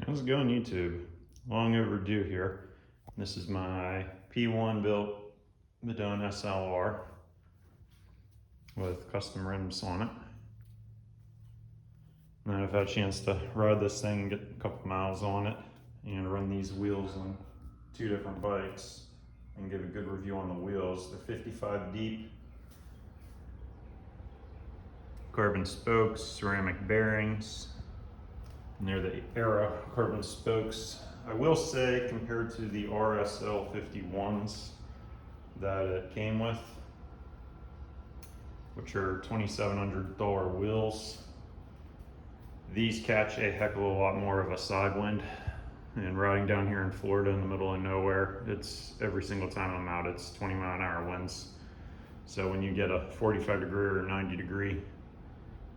How's it going, YouTube? Long overdue here. This is my P1 built Madone SLR with custom rims on it. And I've had a chance to ride this thing and get a couple miles on it and run these wheels on two different bikes and give a good review on the wheels. They're 55 deep, carbon spokes, ceramic bearings, and they're the Era carbon spokes. I will say, compared to the RSL 51s that it came with, which are $2,700 wheels, these catch a heck of a lot more of a side wind. And riding down here in Florida in the middle of nowhere, it's every single time I'm out, it's 20-mile-an-hour winds. So when you get a 45-degree or 90-degree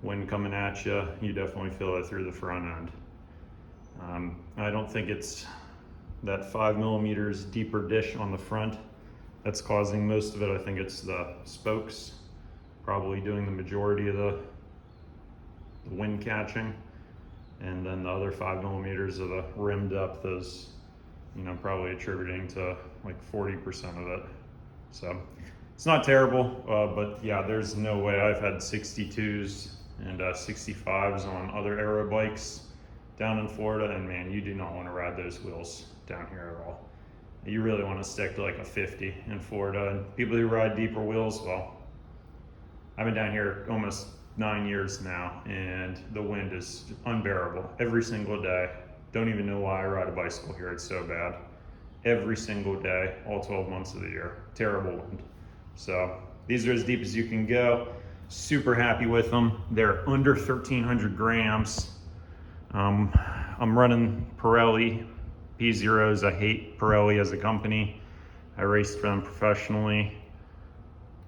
wind coming at you, you definitely feel it through the front end. I don't think it's that 5 millimeters deeper dish on the front that's causing most of it. I think it's the spokes probably doing the majority of the wind catching, and then the other 5 millimeters of the rim depth is, probably attributing to like 40% of it. So it's not terrible, but yeah, there's no way. I've had 62s and 65s on other aero bikes down in Florida, and man, you do not want to ride those wheels down here at all. You really want to stick to like a 50 in Florida. And people who ride deeper wheels, well, I've been down here almost 9 years now, and the wind is unbearable every single day. Don't even know why I ride a bicycle here. It's so bad. Every single day, all 12 months of the year. Terrible wind. So these are as deep as you can go. Super happy with them. They're under 1,300 grams. I'm running Pirelli P0s. I hate Pirelli as a company. I raced for them professionally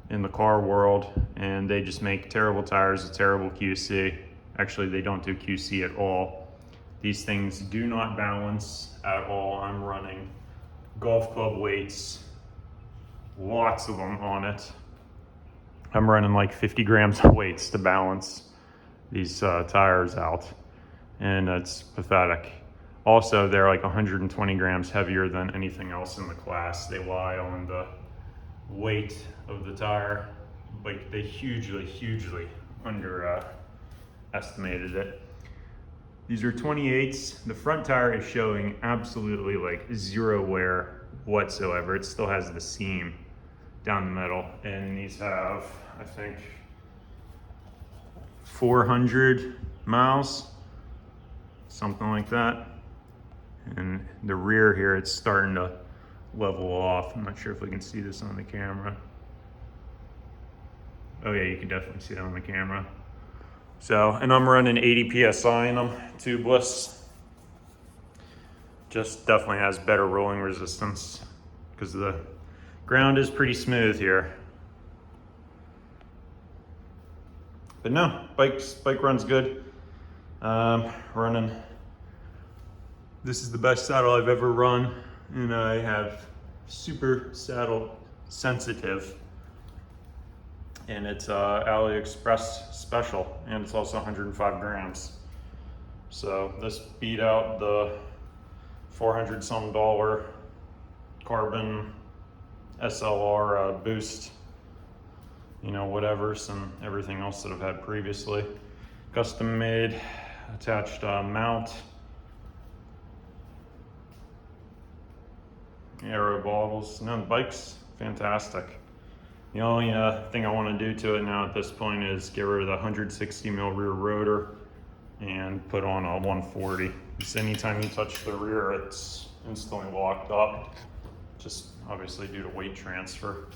in the car world, and they just make terrible tires with terrible QC. Actually, they don't do QC at all. These things do not balance at all. I'm running golf club weights, lots of them on it. I'm running like 50 grams of weights to balance these tires out, and it's pathetic. Also, they're like 120 grams heavier than anything else in the class. They lie on the weight of the tire. Like, they hugely underestimated it. These are 28s. The front tire is showing absolutely like zero wear whatsoever. It still has the seam down the middle, and these have, I think, 400 miles, something like that. And the rear here, it's starting to level off. I'm not sure if we can see this on the camera. Oh yeah, you can definitely see that on the camera. So, and I'm running 80 PSI in them, tubeless. Just definitely has better rolling resistance because the ground is pretty smooth here. But no, bike runs good. Running, this is the best saddle I've ever run, and I have super saddle sensitive, and it's AliExpress special, and it's also 105 grams. So this beat out the $400 some carbon SLR boost, whatevers, and everything else that I've had previously. Custom made, attached mount, aero bottles. No, the bike's fantastic. The only thing I want to do to it now at this point is get rid of the 160 mil rear rotor and put on a 140. Just anytime you touch the rear, it's instantly locked up, just obviously due to weight transfer.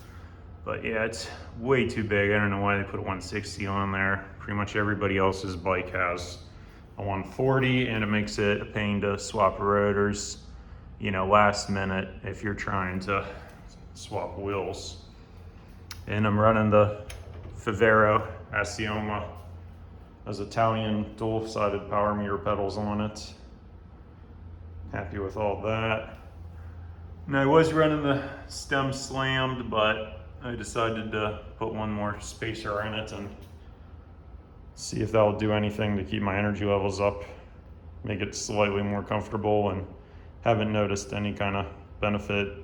But yeah, it's way too big. I don't know why they put a 160 on there. Pretty much everybody else's bike has a 140, and it makes it a pain to swap rotors, last minute if you're trying to swap wheels. And I'm running the Favero Assioma as Italian dual-sided power meter pedals on it. Happy with all that. And I was running the stem slammed, but I decided to put one more spacer in it and see if that'll do anything to keep my energy levels up. make it slightly more comfortable, and haven't noticed any kind of benefit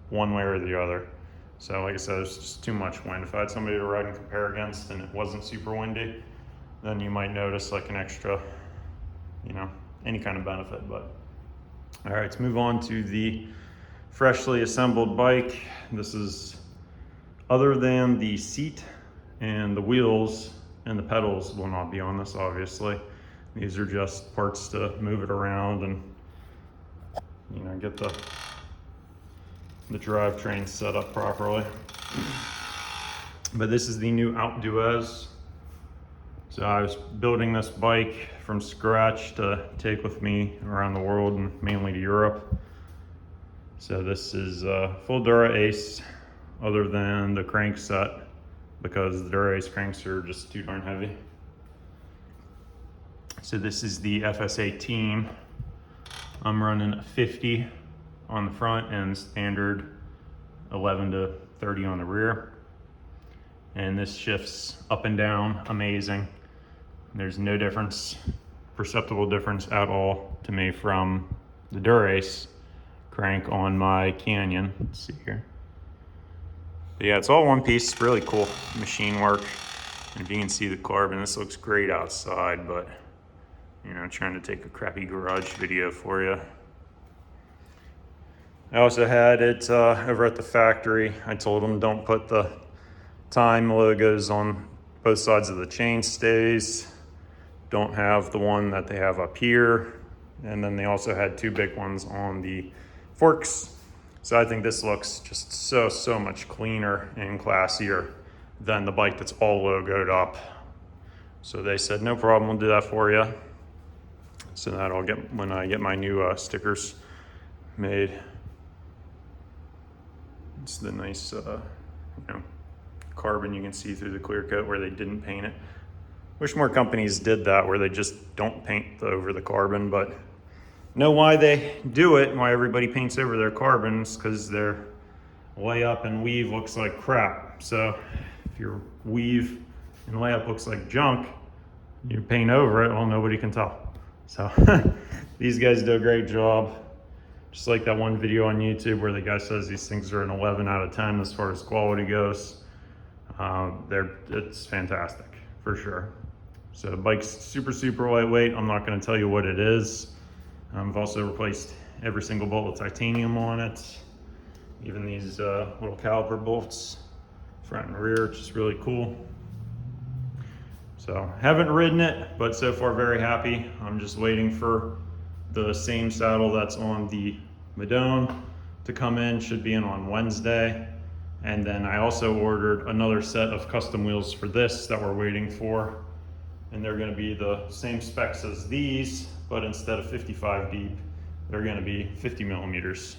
one way or the other. So like I said, it's just too much wind. If I had somebody to ride and compare against and it wasn't super windy, then you might notice like an extra, you know, any kind of benefit. But all right, let's move on to the freshly assembled bike. This is, other than the seat and the wheels and the pedals will not be on this, obviously. These are just parts to move it around and, you know, get the drivetrain set up properly. But this is the new Alpe D'Huez. So I was building this bike from scratch to take with me around the world and mainly to Europe. So this is full Dura Ace, other than the crank set, because the Dura Ace cranks are just too darn heavy. So this is the FS 18. I'm running a 50 on the front and standard 11 to 30 on the rear. And this shifts up and down, amazing. There's no difference, perceptible difference at all to me from the Dura Ace crank on my Canyon. Let's see here. But yeah, it's all one piece, really cool machine work. And if you can see the carbon, this looks great outside, but you know, trying to take a crappy garage video for you. I also had it over at the factory. I told them don't put the time logos on both sides of the chain stays. Don't have the one that they have up here. And then they also had two big ones on the forks. So I think this looks just so much cleaner and classier than the bike that's all logoed up. So they said, no problem, we'll do that for you. So that I'll get when I get my new stickers made. It's the nice, you know, carbon you can see through the clear coat where they didn't paint it. Wish more companies did that, where they just don't paint over the carbon, but know why they do it, why everybody paints over their carbons, because their layup and weave looks like crap. So if your weave and layup looks like junk, you paint over it, well, nobody can tell. So these guys do a great job. Just like that one video on YouTube where the guy says these things are an 11 out of 10 as far as quality goes. It's fantastic, for sure. So the bike's super lightweight. I'm not gonna tell you what it is. I've also replaced every single bolt with titanium on it. Even these little caliper bolts, front and rear, which is really cool. So haven't ridden it, but so far very happy. I'm just waiting for the same saddle that's on the Madone to come in. Should be in on Wednesday. And then I also ordered another set of custom wheels for this that we're waiting for. And they're gonna be the same specs as these, but instead of 55 deep, they're gonna be 50 millimeters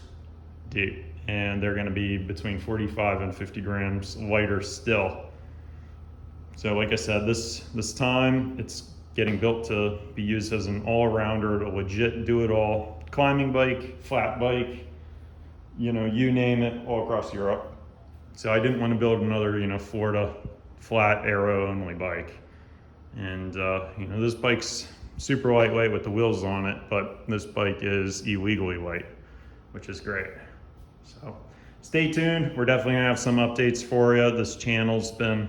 deep. And they're gonna be between 45 and 50 grams lighter still. So like I said, this time it's getting built to be used as an all-arounder, a legit do-it-all climbing bike, flat bike, you know, you name it, all across Europe. So I didn't want to build another, you know, Florida flat aero-only bike. And you know, this bike's super lightweight with the wheels on it, but this bike is illegally light, which is great. So stay tuned. We're definitely gonna have some updates for you. This channel's been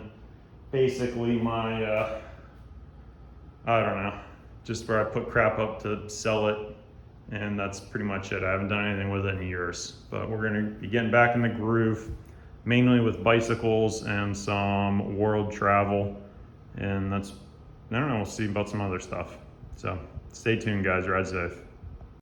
basically my, I don't know, just where I put crap up to sell it. And that's pretty much it. I haven't done anything with it in years, but we're gonna be getting back in the groove, mainly with bicycles and some world travel. And that's, I don't know, we'll see about some other stuff. So stay tuned, guys. Ride safe.